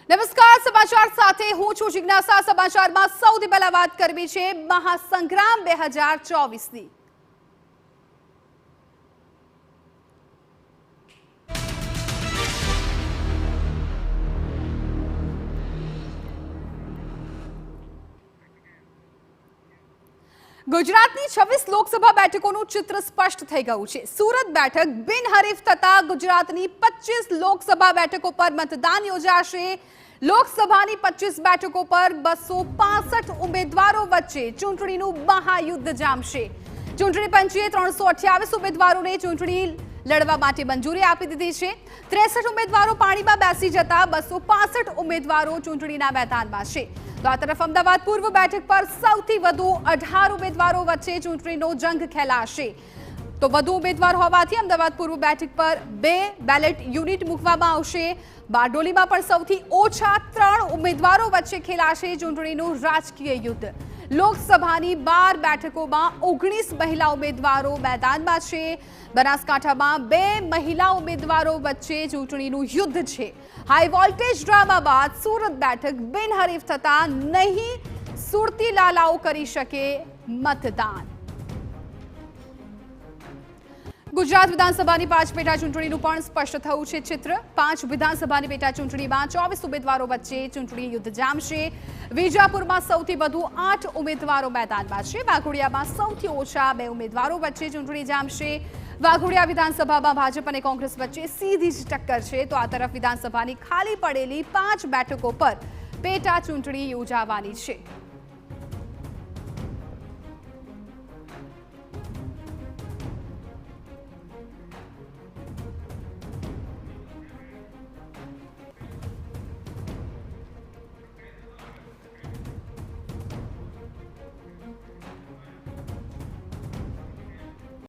નમસ્કાર, સમાચાર સાથે હું છું જિજ્ઞાસા। સમાચારમાં સૌથી પહેલા વાત કરવી છે મહાસંગ્રામ 2024ની। ગુજરાતની 26 લોકસભા બેઠકોનું ચિત્ર સ્પષ્ટ થઈ ગયું છે। સુરત બેઠક બિનહરીફ થતા ગુજરાતની 25 લોકસભા બેઠકો પર મતદાન યોજાશે। લોકસભાની 25 બેઠકો પર 265 ઉમેદવારો વચ્ચે ચૂંટણીનું મહાયુદ્ધ જામશે। ચૂંટણી પંચે 328 ઉમેદવારોને ચૂંટણી લડવા માટે મંજૂરી આપી દીધી છે। 63 ઉમેદવારો પાણીમાં બેસી જતા 265 ઉમેદવારો ચૂંટણીના મેદાનમાં છે। તો આ તરફ અમદાવાદ પૂર્વ બેઠક પર સૌથી વધુ 18 ઉમેદવારો વચ્ચે ચૂંટણીનો જંગ ખેલાશે। તો વધુ ઉમેદવાર હોવાથી અમદાવાદ પૂર્વ બેઠક પર 2 બેલેટ યુનિટ મૂકવામાં આવશે। બારડોલીમાં પણ સૌથી ઓછા 3 ઉમેદવારો વચ્ચે ખેલાશે ચૂંટણીનું રાજકીય યુદ્ધ। લોકસભાની 12 બેઠકોમાં 19 મહિલા ઉમેદવારો મેદાનમાં છે। બનાસકાંઠામાં 2 મહિલા ઉમેદવારો વચ્ચે ચૂંટણીનું યુદ્ધ છે। હાઈ વોલ્ટેજ ડ્રામા બાદ સુરત બેઠક બિનહરીફ થતા નહીં સુરતી લાલાઓ કરી શકે મતદાન। ગુજરાત વિધાનસભાની 5 પેટા ચૂંટણીનું પણ સ્પષ્ટ થયું છે ચિત્ર। 5 વિધાનસભાની પેટા ચૂંટણીમાં 24 ઉમેદવારો વચ્ચે ચૂંટણી યુદ્ધ જામશે। વિજાપુરમાં સૌથી વધુ 8 ઉમેદવારો મેદાનમાં છે। વાઘોડિયામાં સૌથી ઓછા 2 ઉમેદવારો વચ્ચે ચૂંટણી જામશે। વાઘોડિયા વિધાનસભામાં ભાજપ અને કોંગ્રેસ વચ્ચે સીધી જ ટક્કર છે। તો આ તરફ વિધાનસભાની ખાલી પડેલી 5 બેઠકો પર પેટા ચૂંટણી યોજાવાની છે।